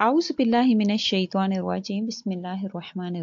आऊज़ बिल्लाहि मिनश शैतानिर रजीम बिस्मिल्लाहिर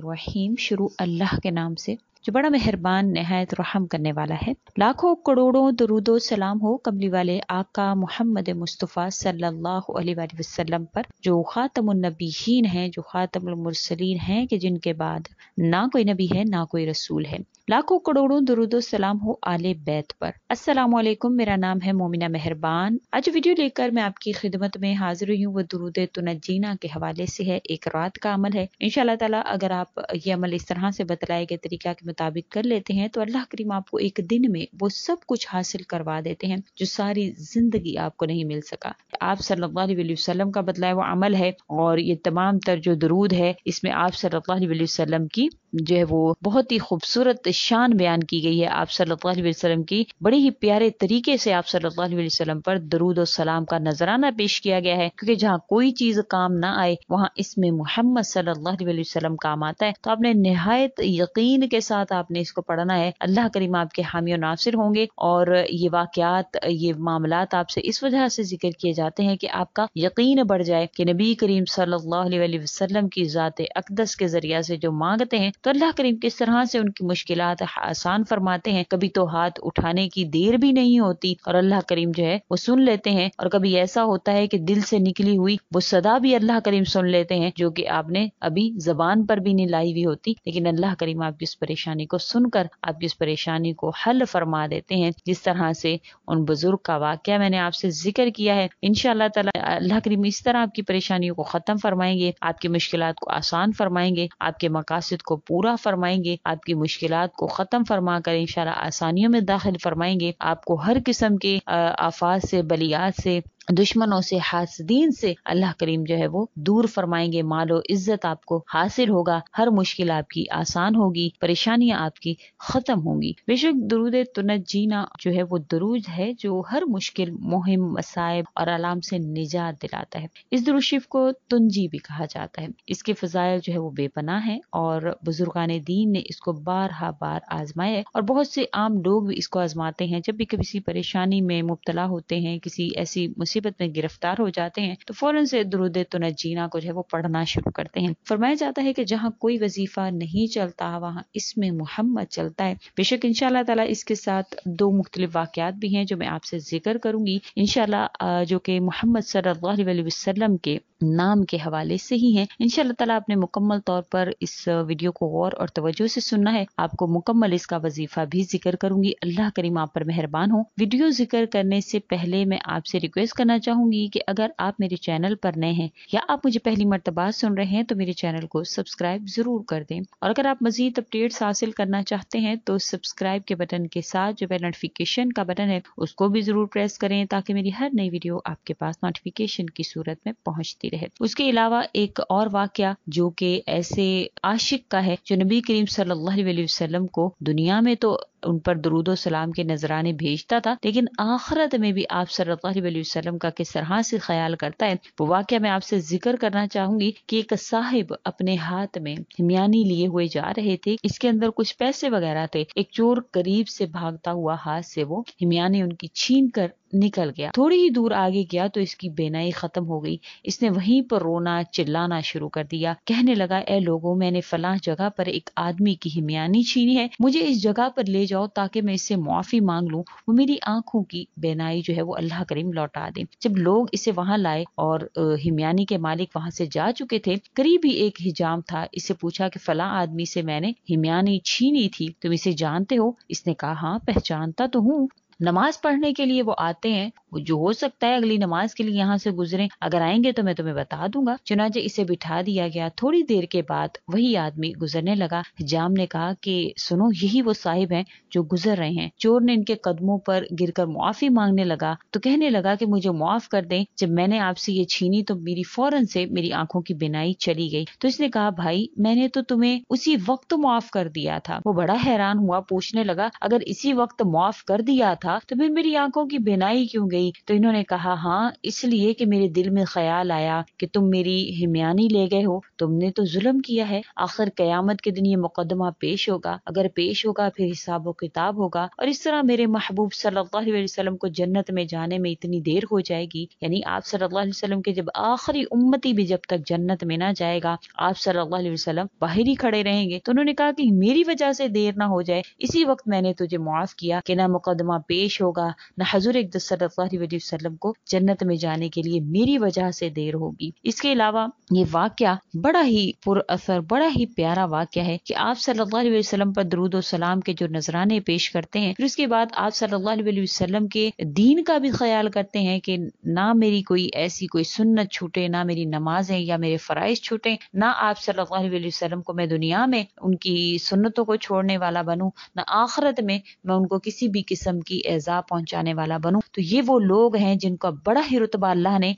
रहीम। शुरू अल्लाह के नाम से जो बड़ा मेहरबान निहायत रहम करने वाला है। लाखों करोड़ों दरूदो सलाम हो कमली वाले आका मोहम्मद मुस्तफ़ा सल्लल्लाहु अलैहि वसल्लम पर, जो खातमुन नबीयीन हैं, जो खातमुल मुरसलीन हैं, कि जिनके बाद ना कोई नबी है ना कोई रसूल है। लाखों करोड़ों दरूदो सलाम हो आले बैत पर। अस्सलामु अलैकुम, मेरा नाम है मोमिना मेहरबान। आज वीडियो लेकर मैं आपकी खिदमत में हाजिर हुई हूँ। वो दुरूद तुनजीना के हवाले से है। एक रात का अमल है। इंशाअल्लाह ताला अगर आप ये अमल इस तरह से बतलाए गए तरीका के मुताबिक कर लेते हैं तो अल्लाह करीम आपको एक दिन में वो सब कुछ हासिल करवा देते हैं जो सारी जिंदगी आपको नहीं मिल सका। आप सल्लल्लाहु अलैहि वसल्लम का बतलाया हुआ अमल है और ये तमाम तर जो दुरूद है इसमें आप सल्लल्लाहु अलैहि वसल्लम की जो है वो बहुत ही खूबसूरत शान बयान की गई है। आप सल्लल्लाहु अलैहि वसल्लम की बड़े ही प्यारे तरीके से आप सल्लल्लाहु अलैहि वसल्लम पर दरूद और सलाम का नजराना पेश किया गया है, क्योंकि जहाँ कोई चीज काम ना आए वहाँ इसमें मोहम्मद सल्लल्लाहु अलैहि वसल्लम काम आता है। तो आपने निहायत यकीन के साथ आपने इसको पढ़ना है। अल्लाह करीम आपके हामी और नासिर होंगे। और ये वाकयात, ये मामलात आपसे इस वजह से जिक्र किए जाते हैं कि आपका यकीन बढ़ जाए कि नबी करीम सल्लल्लाहु अलैहि वसल्लम की ज़ात अक़दस के जरिया से जो मांगते हैं तो अल्लाह करीम किस तरह से उनकी मुश्किलात आसान फरमाते हैं। कभी तो हाथ उठाने की देर भी नहीं होती और अल्लाह करीम जो है वो सुन लेते हैं, और कभी ऐसा होता है कि दिल से निकली हुई वो सदा भी अल्लाह करीम सुन लेते हैं जो कि आपने अभी जबान पर भी नहीं लाई हुई होती, लेकिन अल्लाह करीम आपकी इस परेशानी को सुनकर आपकी इस परेशानी को हल फरमा देते हैं। जिस तरह से उन बुजुर्ग का वाकया मैंने आपसे जिक्र किया है, इंशाअल्लाह ताला अल्लाह करीम इस तरह आपकी परेशानियों को खत्म फरमाएंगे, आपकी मुश्किलात को आसान फरमाएंगे, आपके मकासद को पूरा फरमाएंगे, आपकी मुश्किलात को खत्म फरमा कर इंशाअल्लाह आसानियों में दाखिल फरमाएंगे। आपको हर किस्म के आफात से, बलियात से, दुश्मनों से, हासदीन से अल्लाह करीम जो है वो दूर फरमाएंगे। मालो इज्जत आपको हासिल होगा, हर मुश्किल आपकी आसान होगी, परेशानियां आपकी खत्म होंगी। बेशक दुरूद तुनजीना जो है वो दुरूद है जो हर मुश्किल, मुहिम, मसाइब और आलाम से निजात दिलाता है। इस दुरूद शरीफ को तुंजी भी कहा जाता है। इसके फजाइल जो है वो बेपनाह है और बुजुर्गान दीन ने इसको बारहा बार आजमाया है और बहुत से आम लोग भी इसको आजमाते हैं। जब भी किसी परेशानी में मुब्तला होते हैं, किसी ऐसी मुसीबत में गिरफ्तार हो जाते हैं तो फौरन से दुरूद तुनजीना को जो है वो पढ़ना शुरू करते हैं। फरमाया जाता है कि जहाँ कोई वजीफा नहीं चलता वहाँ इसमें मोहम्मद चलता है। बेशक इंशाअल्लाह ताला इसके साथ दो मुख्तलिफ वाकयात भी हैं जो मैं आपसे जिक्र करूंगी इंशाअल्लाह, जो कि मोहम्मद सल्लल्लाहु अलैहि वसल्लम के नाम के हवाले से ही है। इंशाअल्लाह ताला आपने मुकम्मल तौर पर इस वीडियो को गौर और तवज्जो से सुनना है। आपको मुकम्मल इसका वजीफा भी जिक्र करूंगी। अल्लाह करीम आप पर मेहरबान हो। वीडियो जिक्र करने से पहले मैं आपसे रिक्वेस्ट करना चाहूंगी कि अगर आप मेरे चैनल पर नए हैं या आप मुझे पहली मर्तबा सुन रहे हैं तो मेरे चैनल को सब्सक्राइब जरूर कर दें, और अगर आप मजीद अपडेट्स हासिल करना चाहते हैं तो सब्सक्राइब के बटन के साथ जो है नोटिफिकेशन का बटन है उसको भी जरूर प्रेस करें ताकि मेरी हर नई वीडियो आपके पास नोटिफिकेशन की सूरत में पहुंचती रहे। उसके अलावा एक और वाकया जो कि ऐसे आशिक का है जो नबी करीम सल्लल्लाहु अलैहि वसल्लम को दुनिया में तो उन पर दुरूद सलाम के नजराने भेजता था, लेकिन आखिरत में भी आप सल्लल्लाहु अलैहि वसल्लम का किस तरह से ख्याल करता है वो वाकया मैं आपसे जिक्र करना चाहूंगी। कि एक साहिब अपने हाथ में हिमयानी लिए हुए जा रहे थे, इसके अंदर कुछ पैसे वगैरह थे। एक चोर करीब से भागता हुआ हाथ से वो हिमयानी उनकी छीन कर निकल गया। थोड़ी ही दूर आगे गया तो इसकी बेनाई खत्म हो गई। इसने वहीं पर रोना चिल्लाना शुरू कर दिया। कहने लगा, ए लोगों, मैंने फलां जगह पर एक आदमी की हिमयानी छीनी है, मुझे इस जगह पर ले जाओ ताकि मैं इससे मुआफी मांग लूं, वो मेरी आंखों की बेनाई जो है वो अल्लाह करीम लौटा दे। जब लोग इसे वहां लाए और हिमयानी के मालिक वहां से जा चुके थे, करीब ही एक हिजाम था। इसे पूछा कि फलां आदमी से मैंने हिमयानी छीनी थी, तुम इसे जानते हो? इसने कहा, हाँ पहचानता तो हूँ, नमाज पढ़ने के लिए वो आते हैं, जो हो सकता है अगली नमाज के लिए यहाँ से गुजरे, अगर आएंगे तो मैं तुम्हें बता दूंगा। चुनाचे इसे बिठा दिया गया। थोड़ी देर के बाद वही आदमी गुजरने लगा। हिजाम ने कहा कि सुनो, यही वो साहिब हैं जो गुजर रहे हैं। चोर ने इनके कदमों पर गिरकर मुआफी मांगने लगा तो कहने लगा कि मुझे मुआफ कर दें, जब मैंने आपसे ये छीनी तो मेरी फौरन से मेरी आंखों की बिनाई चली गई। तो इसने कहा, भाई मैंने तो तुम्हें उसी वक्त मुआफ कर दिया था। वो बड़ा हैरान हुआ, पूछने लगा, अगर इसी वक्त मुआफ कर दिया था تھا تو پھر میری آنکھوں کی بینائی کیوں گئی؟ تو انہوں نے کہا ہاں اس لیے کہ میرے دل میں خیال آیا کہ تم میری ہمیانی لے گئے ہو، تم نے تو ظلم کیا ہے، آخر قیامت کے دن یہ مقدمہ پیش ہوگا، اگر پیش ہوگا پھر حساب و کتاب ہوگا، اور اس طرح میرے محبوب صلی اللہ علیہ وسلم کو جنت میں جانے میں اتنی دیر ہو جائے گی، یعنی آپ صلی اللہ علیہ وسلم کے جب آخری امتی بھی جب تک جنت میں نہ جائے گا آپ صلی اللہ علیہ وسلم باہر ہی کھڑے رہیں گے۔ تو انہوں نے کہا کہ میری وجہ سے دیر نہ ہو جائے، اسی وقت میں نے تجھے معاف کیا کہ نہ مقدمہ پیش ہوگا نہ حضور اقدس صلی اللہ علیہ وسلم کو جنت میں جانے کے لیے میری وجہ سے دیر ہوگی۔ اس کے علاوہ یہ واقعہ بڑا ہی پر اثر، بڑا ہی پیارا واقعہ ہے کہ آپ صلی اللہ علیہ وسلم پر درود و سلام کے جو نذرانے پیش کرتے ہیں، پھر اس کے بعد آپ صلی اللہ علیہ وسلم کے دین کا بھی خیال کرتے ہیں کہ نہ میری کوئی ایسی کوئی سنت چھوٹے، نہ میری نمازیں یا میرے فرائض چھوٹیں، نہ آپ صلی اللہ علیہ وسلم کو میں دنیا میں ان کی سنتوں کو چھوڑنے والا بنوں، نہ آخرت میں ان کو کسی بھی قسم کی ایذا پہنچانے والا بنوں۔ تو یہ وہ لوگ ہیں جن کا بڑا ہی رتبہ اللہ نے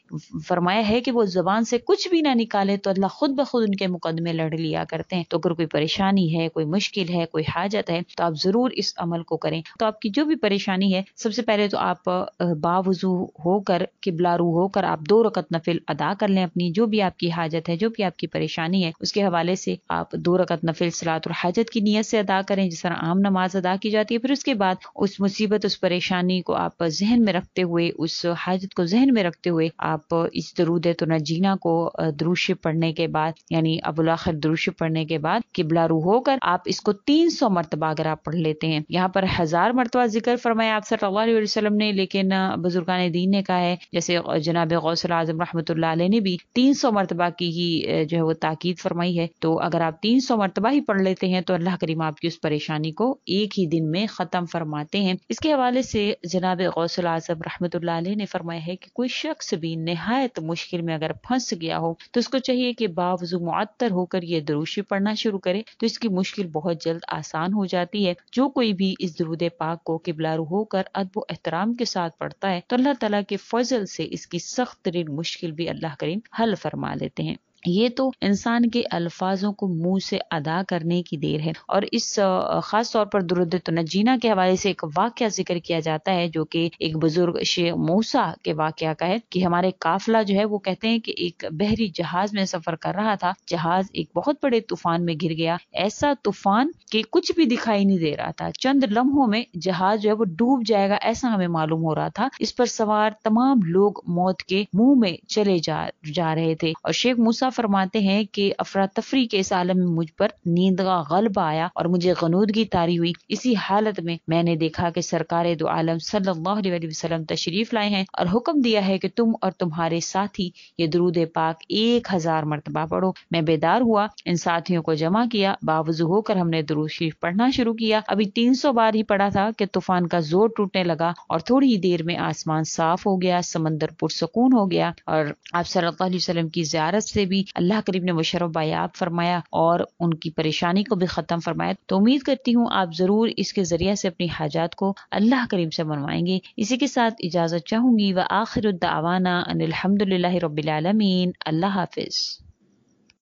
فرمایا ہے کہ وہ زبان سے کچھ بھی نہ نکالے تو اللہ خود بخود ان کے مقدمے لڑ لیا کرتے ہیں۔ تو اگر کوئی پریشانی ہے، کوئی مشکل ہے، کوئی حاجت ہے تو آپ ضرور اس عمل کو کریں۔ تو آپ کی جو بھی پریشانی ہے سب سے پہلے تو آپ باوضو ہو کر، قبلہ رو ہو کر آپ 2 رکعت نفل ادا کر لیں، اپنی جو بھی آپ کی حاجت ہے، جو بھی آپ کی پریشانی ہے اس کے حوالے سے آپ 2 رکعت نفل صلاۃ الحاجت کی نیت سے ادا کریں جس طرح عام نماز ادا کی جاتی ہے۔ پھر اس کے بعد اس مصیبت، اس پریشانی کو آپ ذہن میں رکھتے ہوئے، اس حاجت کو ذہن میں رکھتے ہوئے آپ اس درود تنجینا کو درود شریف پڑھنے کے بعد، یعنی ابوالآخر درود شریف پڑھنے کے بعد قبلہ رو ہو کر آپ اس کو 300 مرتبہ اگر آپ پڑھ لیتے ہیں، یہاں پر 1000 مرتبہ ذکر فرمایا آپ صلی اللہ علیہ وسلم نے، لیکن بزرگان دین نے کہا ہے، جیسے جناب غوث العظم رحمۃ اللہ علیہ نے بھی 300 مرتبہ کی ہی جو ہے وہ تاکید فرمائی ہے۔ تو اگر آپ 300 مرتبہ ہی پڑھ لیتے ہیں تو اللہ کریم آپ کی اس پریشانی کو ایک ہی دن میں ختم فرماتے ہیں۔ اس کے حوالے سے جناب غوث العظم رحمۃ اللہ علیہ نے فرمایا ہے کہ کوئی شخص بھی نہایت مشکل میں اگر پھنس گیا ہو تو اس کو چاہیے کہ باوضو معطر ہو کر یہ درود شریف پڑھنا شروع کرے تو اس کی مشکل بہت جلد آسان ہو جاتی ہے۔ جو کوئی بھی اس درود پاک کو قبلہ رو ہو کر ادب و احترام کے ساتھ پڑھتا ہے تو اللہ تعالیٰ کے فضل سے اس کی سخت ترین مشکل بھی اللہ کریم حل فرما لیتے ہیں۔ یہ تو انسان کے الفاظوں کو منہ سے ادا کرنے کی دیر ہے، اور اس خاص طور پر درود تنجینا کے حوالے سے ایک واقعہ ذکر کیا جاتا ہے جو کہ ایک بزرگ شیخ موسیٰ کے واقعہ کا ہے کہ ہمارے قافلہ جو ہے وہ کہتے ہیں کہ ایک بحری جہاز میں سفر کر رہا تھا، جہاز ایک بہت بڑے طوفان میں گر گیا، ایسا طوفان کہ کچھ بھی دکھائی نہیں دے رہا تھا، چند لمحوں میں جہاز جو ہے وہ ڈوب جائے گا ایسا ہمیں معلوم ہو رہا تھا، اس پر سوار تمام لوگ موت کے منہ میں چلے جا رہے تھے، اور شیخ موسیٰ فرماتے ہیں کہ افراتفری کے اس عالم میں مجھ پر نیند کا غلبہ آیا اور مجھے غنودگی طاری ہوئی۔ اسی حالت میں میں نے دیکھا کہ سرکار دو عالم صلی اللہ علیہ وسلم تشریف لائے ہیں اور حکم دیا ہے کہ تم اور تمہارے ساتھی یہ درود پاک 1000 مرتبہ پڑھو۔ میں بیدار ہوا، ان ساتھیوں کو جمع کیا، باوضو ہو کر ہم نے درود شریف پڑھنا شروع کیا۔ ابھی 300 بار ہی پڑھا تھا کہ طوفان کا زور ٹوٹنے لگا اور تھوڑی ہی دیر میں آسمان صاف ہو گیا، سمندر پرسکون ہو گیا، اور آپ صلی اللہ علیہ وسلم کی زیارت سے بھی اللہ کریم نے مشرف بایاب فرمایا اور ان کی پریشانی کو بھی ختم فرمایا۔ تو امید کرتی ہوں آپ ضرور اس کے ذریعے سے اپنی حاجات کو اللہ کریم سے منوائیں گے۔ اسی کے ساتھ اجازت چاہوں گی، وآخر الدعوانا ان الحمد للہ رب العالمین۔ اللہ حافظ۔